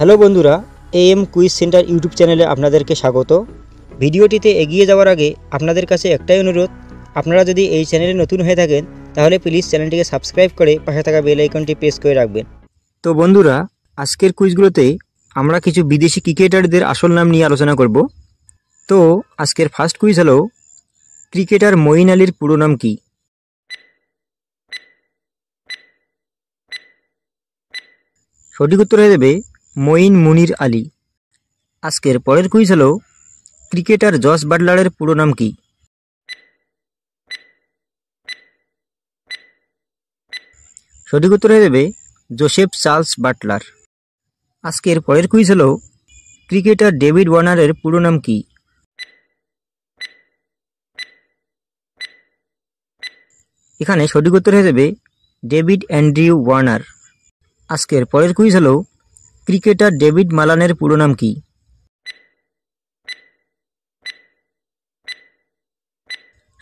Hello বন্ধুরা, am quiz centre YouTube চ্যানেলে আপনাদেরকে স্বাগত। ভিডিওটিতে এগিয়ে যাওয়ার আগে আপনাদের কাছে একটাই অনুরোধ, আপনারা যদি এই চ্যানেলে নতুন হয়ে থাকেন তাহলে প্লিজ চ্যানেলটিকে সাবস্ক্রাইব করে পাশে থাকা বেল আইকনটি প্রেস করে রাখবেন। তো বন্ধুরা, আজকের কুইজগুলোতে আমরা কিছু বিদেশি ক্রিকেটারদের আসল নাম নিয়ে আলোচনা করব। তো আজকের ফার্স্ট কুইজ হলো, ক্রিকেটার মঈন আলীর পুরো নাম কি? সঠিক উত্তর হয়ে যাবে মঈন মুনির আলী। আজকের পরের কুইজ হলো, ক্রিকেটার জস বাটলারের পুরো নাম কি? সঠিক উত্তর হয়ে যাবে জোসেফ চার্লস বাটলার। আজকের পরের কুইজ হলো, ক্রিকেটার ডেভিড ওয়ার্নারের পুরো নাম কি? এখানে সঠিক উত্তর হয়ে যাবে ডেভিড অ্যান্ড্রিউ ওয়ার্নার। আজকের পরের কুইজ হলো, ক্রিকেটার ডেভিড মালানের পুরো নাম কি?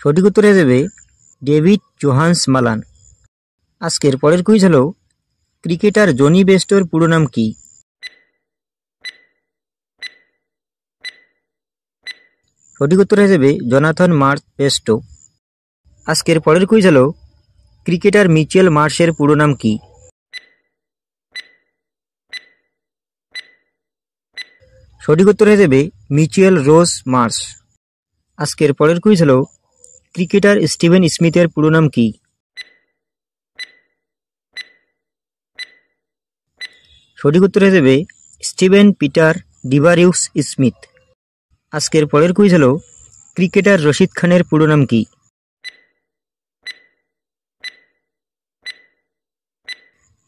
সঠিক উত্তর হয়ে যাবে ডেভিড জোহান্স মালান। আজকের পরের কুইজ হলো, ক্রিকেটার জনি বেস্টোর পুরো নাম কি? সঠিক উত্তর হয়ে যাবে জোনাথন মার্শ বেস্টো। আজকের পরের কুইজ হলো, ক্রিকেটার মিচেল মার্শের পুরো নাম কি? সঠিক উত্তর হয়ে যাবে মিচেল রোজ মার্শ। আজকের পরের কুইজ হলো, ক্রিকেটার স্টিভেন স্মিথের পুরো নাম কি? সঠিক উত্তর হয়ে যাবে স্টিভেন পিটার ডিভারিউস স্মিথ। আজকের পরের কুইজ হলো, ক্রিকেটার রশিদ খানের পুরো নাম কি?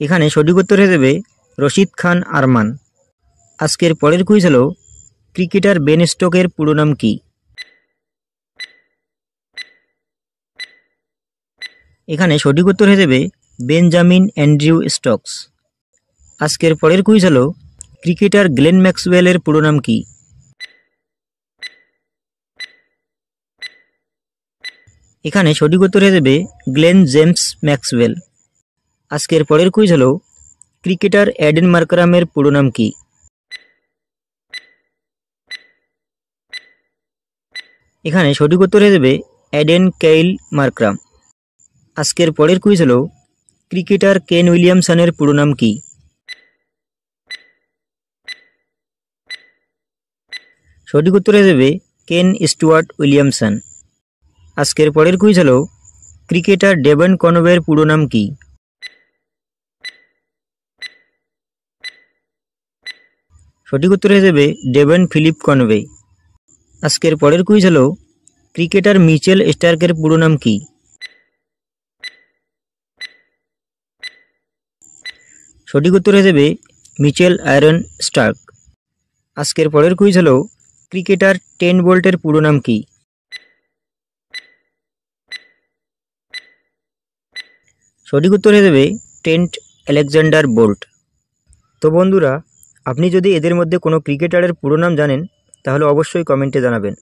এখানে সঠিক উত্তর হয়ে যাবে রশিদ খান আরমান। আজকের পরের কুইজ হলো, ক্রিকেটার বেন স্টোকের পুরো নাম কি? এখানে সঠিক উত্তর হয়ে যাবে বেঞ্জামিন অ্যান্ড্রিউ স্টোকস। আজকের পরের কুইজ হলো, ক্রিকেটার গ্লেন ম্যাক্সওয়েলের পুরো নাম কি? এখানে সঠিক উত্তর হয়ে যাবে গ্লেন জেমস ম্যাক্সওয়েল। আজকের পরের কুইজ হলো, ক্রিকেটার অ্যাডেন মার্কারামের পুরো নাম কি? এখানে সঠিক উত্তর হয়ে যাবে অ্যাডেন কেইল মার্করাম। আজকের পরের কুইজ হলো, ক্রিকেটার কেন উইলিয়ামসনের পুরো নাম কি? সঠিক উত্তর হয়ে যাবে কেন স্টুয়ার্ট উইলিয়ামসন। আজকের পরের কুইজ হলো, ক্রিকেটার ডেভন কনওয়ের পুরো নাম কি? সঠিক উত্তর হয়ে যাবে ডেভন ফিলিপ কনওয়ে। আজকের পরের কুইজ হলো, ক্রিকেটার মিচেল স্টার্কের পুরো নাম কি? সঠিক উত্তর হয়ে যাবে মিচেল আয়রন স্টার্ক। আজকের পরের কুইজ হলো, ক্রিকেটার টেন বোল্টের পুরো নাম কি? সঠিক উত্তর হয়ে যাবে ট্রেন্ট আলেকজান্ডার বোল্ট। তো বন্ধুরা, আপনি যদি এদের মধ্যে কোনো ক্রিকেটারের পুরো নাম জানেন তাহলে অবশ্যই কমেন্টে জানাবেন।